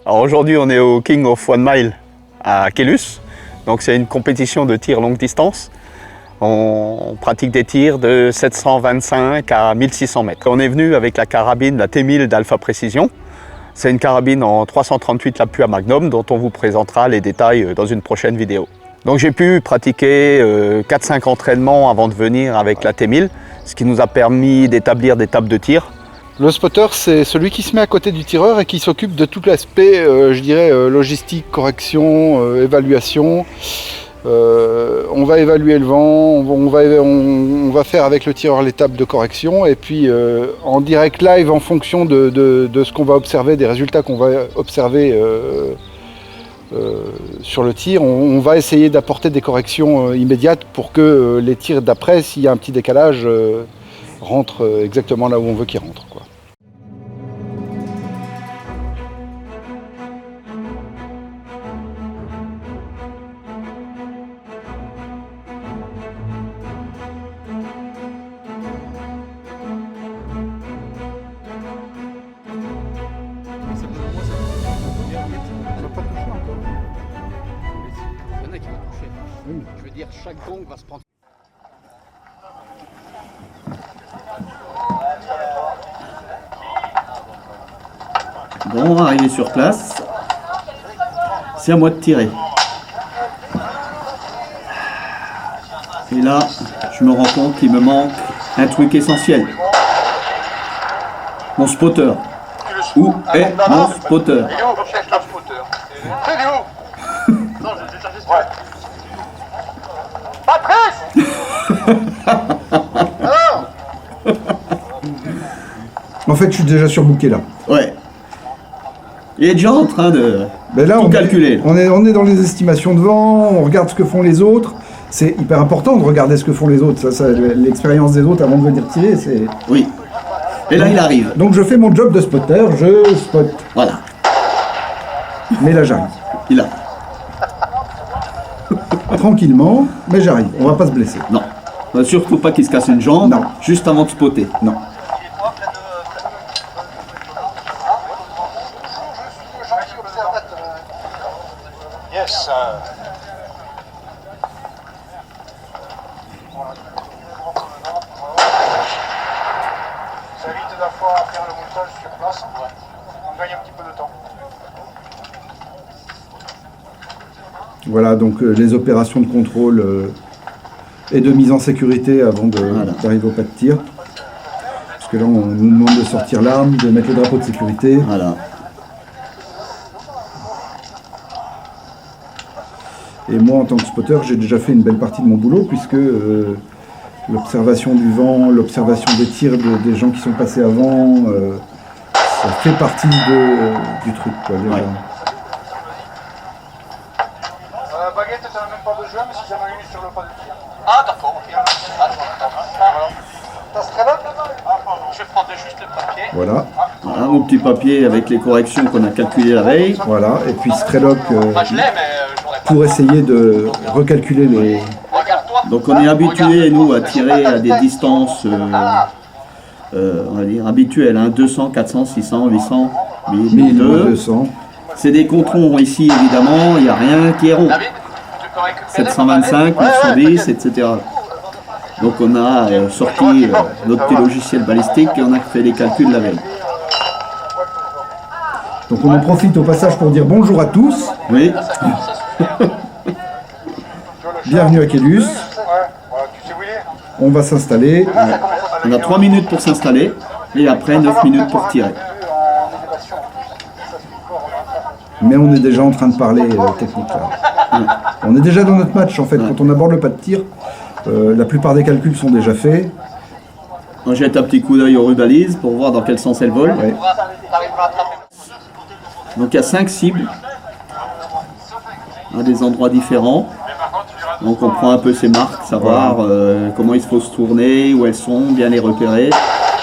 Alors aujourd'hui, on est au King of One Mile à Queluz. Donc c'est une compétition de tir longue distance. On pratique des tirs de 725 à 1600 mètres. On est venu avec la carabine, la T1000 d'Alpha Précision. C'est une carabine en 338 Lapua Magnum dont on vous présentera les détails dans une prochaine vidéo. Donc j'ai pu pratiquer 4-5 entraînements avant de venir avec la T1000, ce qui nous a permis d'établir des tables de tir. Le spotter, c'est celui qui se met à côté du tireur et qui s'occupe de tout l'aspect, je dirais, logistique, correction, évaluation. On va évaluer le vent, on va faire avec le tireur les tables de correction et puis en direct live, en fonction de ce qu'on va observer, des résultats qu'on va observer sur le tir, on va essayer d'apporter des corrections immédiates pour que les tirs d'après, s'il y a un petit décalage, rentrent exactement là où on veut qu'ils rentrent, quoi. Il y en a qui vont toucher. Je veux dire, chaque gong va se prendre. Bon, arrivé sur place, c'est à moi de tirer. Et là, je me rends compte qu'il me manque un truc essentiel. Mon spotter. Où est mon spotter? Il est où? Je cherche le spotter. Il est où? Non, j'ai cherché ce Patrice! Alors? En fait, je suis déjà surbooké là. Ouais. Il est déjà en train de tout calculer. On est dans les estimations de vent, on regarde ce que font les autres. C'est hyper important de regarder ce que font les autres. L'expérience des autres avant de venir tirer, c'est... Oui. Et là, il arrive. Donc je fais mon job de spotter, je spot. Voilà. Mais là, j'arrive. Il a. Tranquillement, mais j'arrive. On va pas se blesser. Non. Surtout pas qu'il se casse une jambe. Non. Juste avant de spotter. Non. Yes. Ça évite d'avoir à faire le montage sur place. On gagne un petit peu de temps. Voilà, donc les opérations de contrôle et de mise en sécurité avant d'arriver au pas de tir. Parce que là, on nous demande de sortir l'arme, de mettre le drapeau de sécurité. Voilà. Et moi, en tant que spotter, j'ai déjà fait une belle partie de mon boulot, puisque l'observation du vent, l'observation des tirs des gens qui sont passés avant, ça fait partie du truc, quoi, déjà. Ouais. Baguette, t'as même pas besoin, mais si jamais une sur le pas de tir. Ah, d'accord, ok. Voilà. T'as ce là? Ah, pardon, je prendrai juste le papier. Voilà, Voilà, mon petit papier avec les corrections qu'on a calculées la veille. voilà. Et puis Strelok Je l'ai, mais j'aurais pas. pour essayer de recalculer les... Regarde-toi. Donc on est habitué, nous, à tirer à des distances, on va dire, habituelles, hein, 200, 400, 600, 800, 1000, 1002. 1200. C'est des controns ici, évidemment, il n'y a rien qui est rond. David, tu peux récupérer 725, 910, etc. Donc on a sorti notre petit logiciel balistique et on a fait les calculs la veille. Donc on en profite au passage pour dire bonjour à tous. Oui, Bienvenue à Queluz. Ouais, voilà, tu sais où il est? On va s'installer. on a 3 minutes pour s'installer et après 9 minutes pour tirer. Mais on est déjà en train de parler technique là. On est déjà dans notre match en fait. Quand on aborde le pas de tir, la plupart des calculs sont déjà faits. On jette un petit coup d'œil aux rudalises pour voir dans quel sens elles volent. Ouais. Donc il y a 5 cibles à des endroits différents. Donc on prend un peu ces marques, savoir comment il faut se tourner, où elles sont, bien les repérer.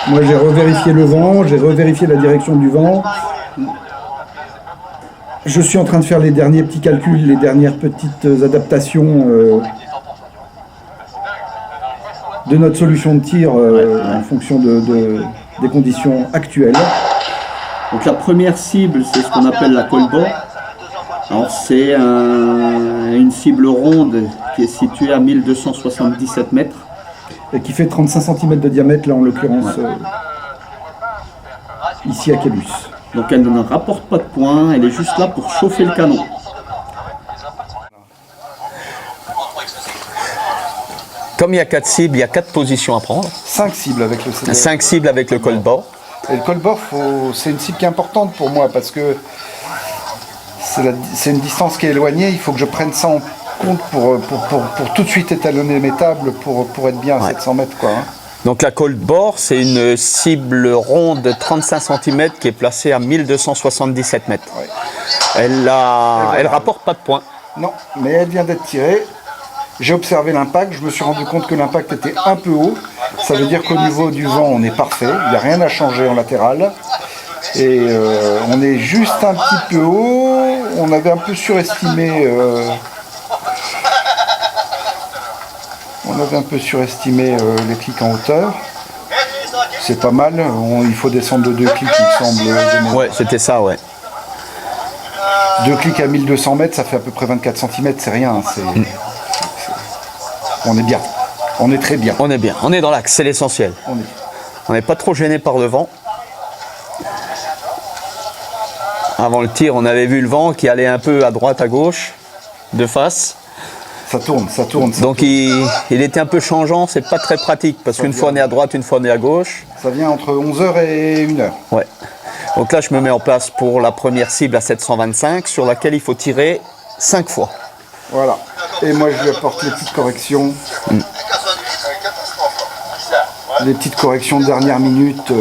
Moi j'ai revérifié le vent, j'ai revérifié la direction du vent. Je suis en train de faire les derniers petits calculs, les dernières petites adaptations de notre solution de tir en fonction des conditions actuelles. Donc la première cible, c'est ce qu'on appelle la cold bore. Alors c'est une cible ronde qui est située à 1277 mètres. Et qui fait 35 cm de diamètre, là en l'occurrence, ici à Kélus. Donc elle ne rapporte pas de points, elle est juste là pour chauffer le canon. Comme il y a 4 cibles, il y a 4 positions à prendre. 5 cibles avec le CDR. 5 cibles avec le cold bore. Et le cold bore, c'est une cible qui est importante pour moi parce que c'est une distance qui est éloignée. Il faut que je prenne ça en compte pour tout de suite étalonner mes tables pour être bien à 700 mètres. Quoi, hein. Donc la cold bore, c'est une cible ronde de 35 cm qui est placée à 1277 mètres. Ouais. Elle rapporte pas de points. Non, mais elle vient d'être tirée. J'ai observé l'impact, je me suis rendu compte que l'impact était un peu haut. Ça veut dire qu'au niveau du vent, on est parfait. Il n'y a rien à changer en latéral. Et on est juste un petit peu haut. On avait un peu surestimé... les clics en hauteur. C'est pas mal. Il faut descendre de 2 clics, il me semble. Ouais, c'était ça, ouais. 2 clics à 1200 mètres, ça fait à peu près 24 cm, c'est rien. On est bien. On est très bien. On est bien. On est dans l'axe, c'est l'essentiel. On n'est pas trop gêné par le vent. Avant le tir, on avait vu le vent qui allait un peu à droite, à gauche, de face. Ça tourne. Donc il était un peu changeant, c'est pas très pratique parce qu'une fois on est à droite, une fois on est à gauche. Ça vient entre 11h et 1h. Ouais. Donc là je me mets en place pour la première cible à 725 sur laquelle il faut tirer 5 fois. Voilà. Et moi je lui apporte les petites corrections. Les petites corrections de dernière minute.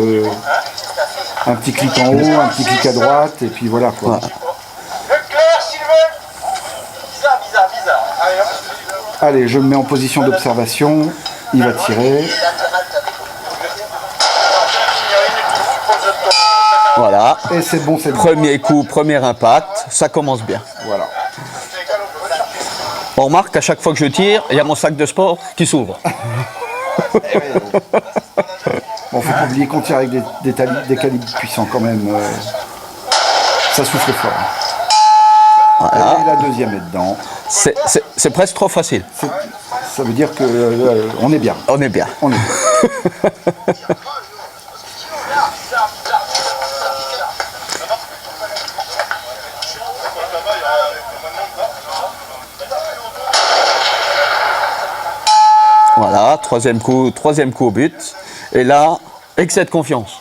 Un petit clic en haut, un petit clic à droite, et puis voilà quoi. Voilà. Allez, je me mets en position d'observation. Il va tirer. Voilà. Et c'est bon, c'est bon. Premier coup, premier impact, ça commence bien. Voilà. On remarque qu'à chaque fois que je tire, il y a mon sac de sport qui s'ouvre. Bon, faut pas oublier qu'on tire avec des calibres puissants quand même. Ça souffle fort. Voilà. Et la deuxième est dedans. C'est presque trop facile. Ça veut dire que on est bien. On est bien. On est bien. Voilà, troisième coup au but. Et là, excès de confiance.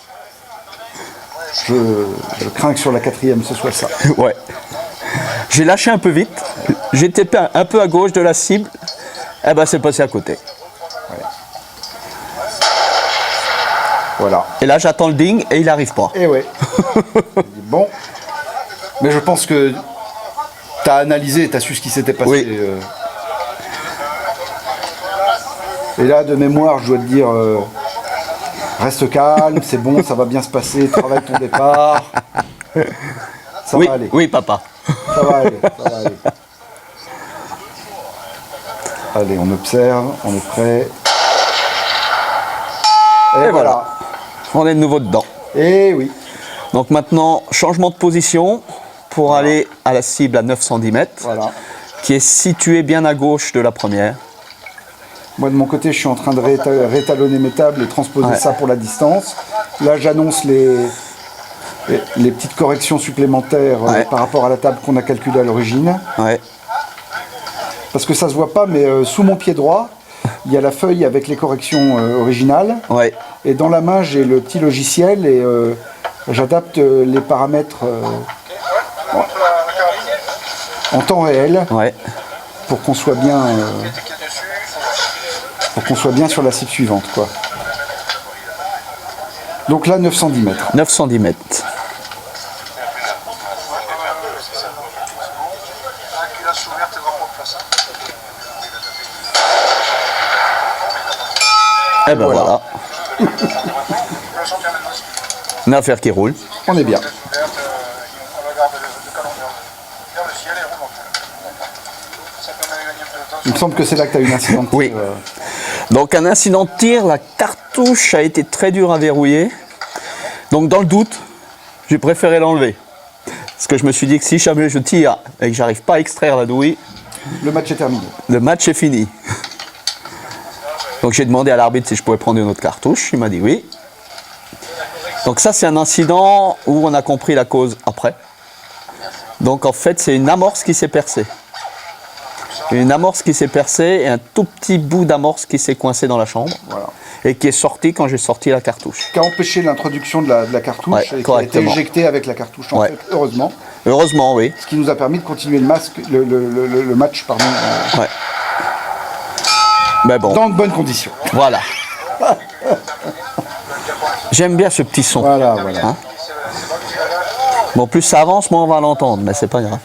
Je crains que sur la quatrième ce soit ça. Ouais. J'ai lâché un peu vite. J'étais un peu à gauche de la cible. Eh ben, c'est passé à côté. Ouais. Voilà. Et là, j'attends le ding et il n'arrive pas. Et ouais. Bon. Mais je pense que tu as analysé, tu as su ce qui s'était passé. Oui. Et là, de mémoire, je dois te dire, reste calme, c'est bon, ça va bien se passer, travaille ton départ. Ça Oui, va aller. oui, papa. Ça va aller, ça va aller. Allez, on observe, on est prêt. Et voilà. On est de nouveau dedans. Et oui. Donc maintenant, changement de position pour aller à la cible à 910 mètres, Voilà. qui est située bien à gauche de la première. Moi, de mon côté, je suis en train de rétalonner mes tables et transposer ça pour la distance. Là, j'annonce les petites corrections supplémentaires par rapport à la table qu'on a calculée à l'origine. Ouais. Parce que ça se voit pas, mais sous mon pied droit, il y a la feuille avec les corrections originales. Ouais. Et dans la main, j'ai le petit logiciel et j'adapte les paramètres en temps réel Ouais. pour qu'on soit bien, sur la cible suivante, quoi. Donc là, 910 mètres. 910 mètres. Et ben voilà. Une affaire qui roule. On est bien. Il me semble que c'est là que tu as eu un incident de tir. Oui. Donc un incident de tir, la cartouche a été très dure à verrouiller. Donc dans le doute, J'ai préféré l'enlever. Parce que je me suis dit que si jamais je tire et que j'arrive pas à extraire la douille, Le match est terminé. le match est fini. Donc j'ai demandé à l'arbitre si je pouvais prendre une autre cartouche. Il m'a dit oui. Donc ça, c'est un incident où on a compris la cause après. Donc en fait, c'est une amorce qui s'est percée. Une amorce qui s'est percée et un tout petit bout d'amorce qui s'est coincé dans la chambre. Voilà. Et qui est sorti quand j'ai sorti la cartouche. Qui a empêché l'introduction de la cartouche Ouais, et qui a été correctement. éjecté avec la cartouche, en Ouais. fait, heureusement. Heureusement, oui. Ce qui nous a permis de continuer le match pardon, Ouais. Mais bon, dans de bonnes conditions. voilà. J'aime bien ce petit son. Voilà, voilà. Hein. Bon, plus ça avance, moins on va l'entendre, mais c'est pas grave.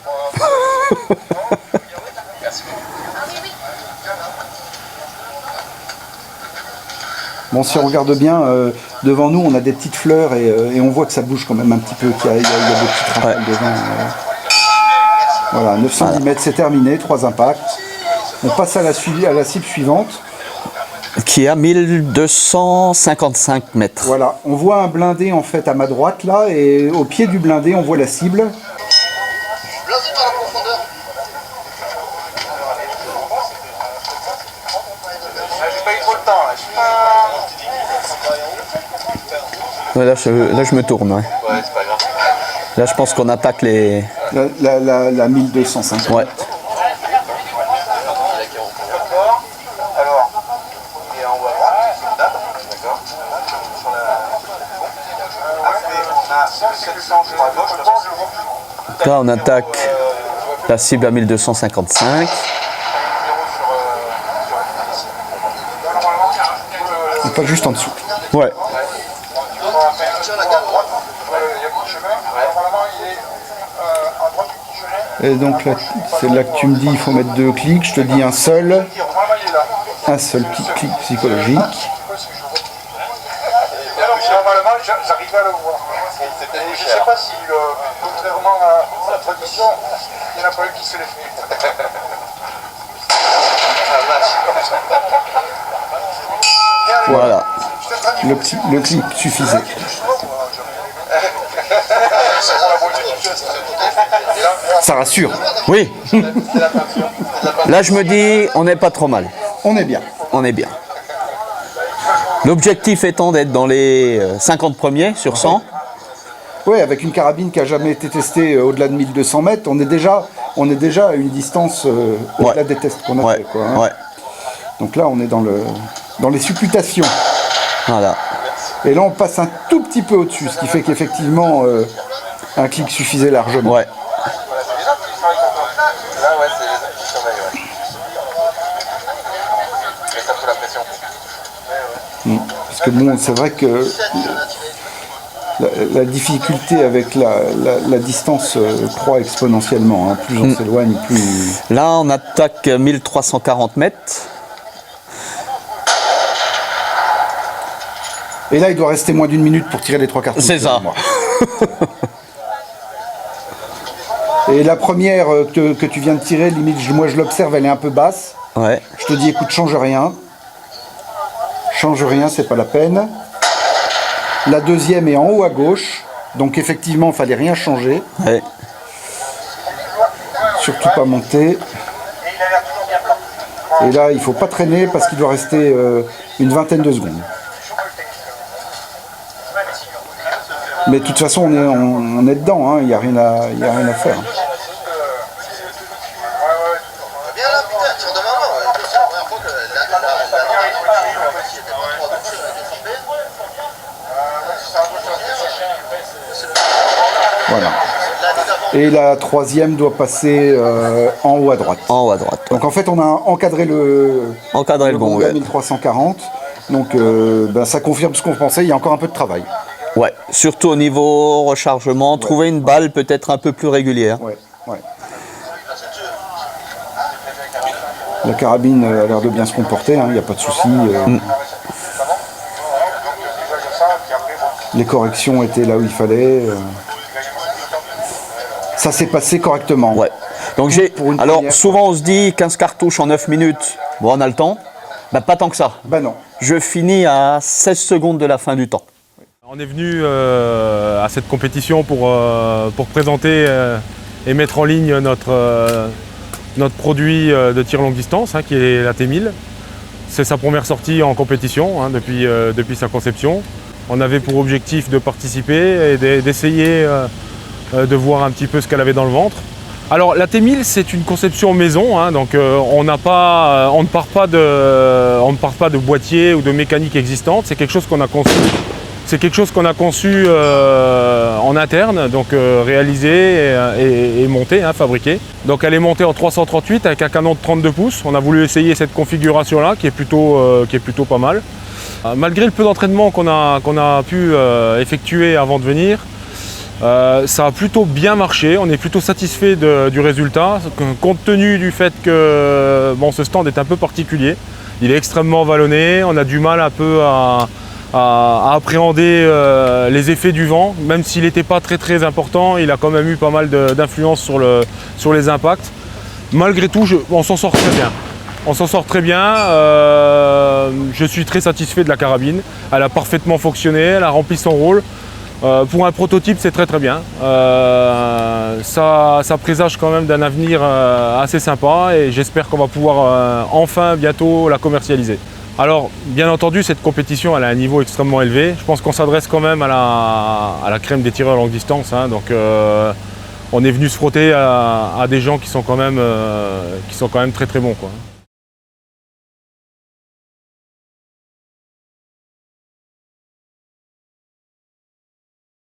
Bon, si on regarde bien, devant nous, on a des petites fleurs et on voit que ça bouge quand même un petit peu, qu'il y a des petites rafales devant. Voilà, 910 mètres, c'est terminé, 3 impacts. On passe à la cible suivante. Qui est à 1255 mètres. Voilà, on voit un blindé en fait à ma droite là, et au pied du blindé, on voit la cible. Vas-y par la profondeur. J'ai pas eu trop le temps là. Ouais, là, je me tourne. Ouais. Ouais, c'est pas grave. Là, je pense qu'on attaque les. La 1250. Ouais. Alors, il est en haut à droite, d'accord. Après, on a 700 sur la gauche. Là, on attaque la cible à 1255. Et pas juste en dessous. Ouais. Et donc là, c'est là que tu me dis il faut mettre 2 clics, je te dis un seul clic psychologique. Normalement, j'arrivais à le voir. Je ne sais pas si, contrairement à la tradition, il n'y en a pas eu qui se les fait. Voilà. Le clic suffisait. Ça rassure. Oui. Là, je me dis, on n'est pas trop mal. On est bien. On est bien. L'objectif étant d'être dans les 50 premiers sur 100. Oui, avec une carabine qui n'a jamais été testée au-delà de 1200 mètres, on est déjà à une distance au-delà des tests qu'on a Ouais. fait. Quoi, hein. Ouais. Donc là, on est dans les supputations. Voilà. Et là, on passe un tout petit peu au-dessus, ce qui fait qu'effectivement, un clic suffisait largement. Ouais. Là, ouais, c'est les autres qui surveillent, ouais. Mais ça fout la pression. Parce que bon, c'est vrai que la difficulté avec la distance croît exponentiellement. Hein. Plus on s'éloigne, plus... Là, on attaque 1340 mètres. Et là, il doit rester moins d'une minute pour tirer les 3 cartouches. C'est ça. Moi. Et la première que tu viens de tirer, limite, moi je l'observe, elle est un peu basse. Ouais. Je te dis, écoute, change rien. Change rien, c'est pas la peine. La deuxième est en haut à gauche. Donc effectivement, il fallait rien changer. Ouais. Surtout pas monter. Et là, il faut pas traîner parce qu'il doit rester une vingtaine de secondes. Mais de toute façon, on est dedans, hein. Il n'y a rien à faire. Viens là, putain, tire devant moi. C'est la première fois que Voilà. Et la troisième doit passer en haut à droite. En haut à droite. Donc en fait, on a encadré le gong. à 1340. Donc ça confirme ce qu'on pensait, il y a encore un peu de travail. Ouais. Surtout au niveau rechargement, trouver une balle peut-être un peu plus régulière. Ouais. La carabine a l'air de bien se comporter, il n'y a pas de souci. Les corrections étaient là où il fallait. Ça s'est passé correctement. Ouais. Donc alors première. souvent on se dit 15 cartouches en 9 minutes, bon on a le temps. Bah pas tant que ça. Ben non. Je finis à 16 secondes de la fin du temps. On est venu à cette compétition pour présenter et mettre en ligne notre produit de tir longue distance, qui est la T1000. C'est sa première sortie en compétition depuis sa conception. On avait pour objectif de participer et d'essayer de voir un petit peu ce qu'elle avait dans le ventre. Alors la T1000 c'est une conception maison, donc on ne part pas de boîtier ou de mécanique existante, c'est quelque chose qu'on a conçu. C'est quelque chose qu'on a conçu en interne, donc réalisé et monté, fabriqué. Donc elle est montée en 338 avec un canon de 32 pouces. On a voulu essayer cette configuration-là qui est plutôt pas mal. Malgré le peu d'entraînement qu'on a pu effectuer avant de venir, ça a plutôt bien marché. On est plutôt satisfait du résultat, compte tenu du fait que ce stand est un peu particulier. Il est extrêmement vallonné, on a du mal un peu à appréhender les effets du vent. Même s'il n'était pas très important, il a quand même eu pas mal d'influence sur les impacts. Malgré tout, on s'en sort très bien. On s'en sort très bien. Je suis très satisfait de la carabine. Elle a parfaitement fonctionné, elle a rempli son rôle. Pour un prototype, c'est très bien. Ça présage quand même d'un avenir assez sympa et j'espère qu'on va pouvoir enfin bientôt la commercialiser. Alors, bien entendu, cette compétition elle a un niveau extrêmement élevé. Je pense qu'on s'adresse quand même à la crème des tireurs longue distance. Donc, on est venu se frotter à des gens qui sont quand même très bons, quoi.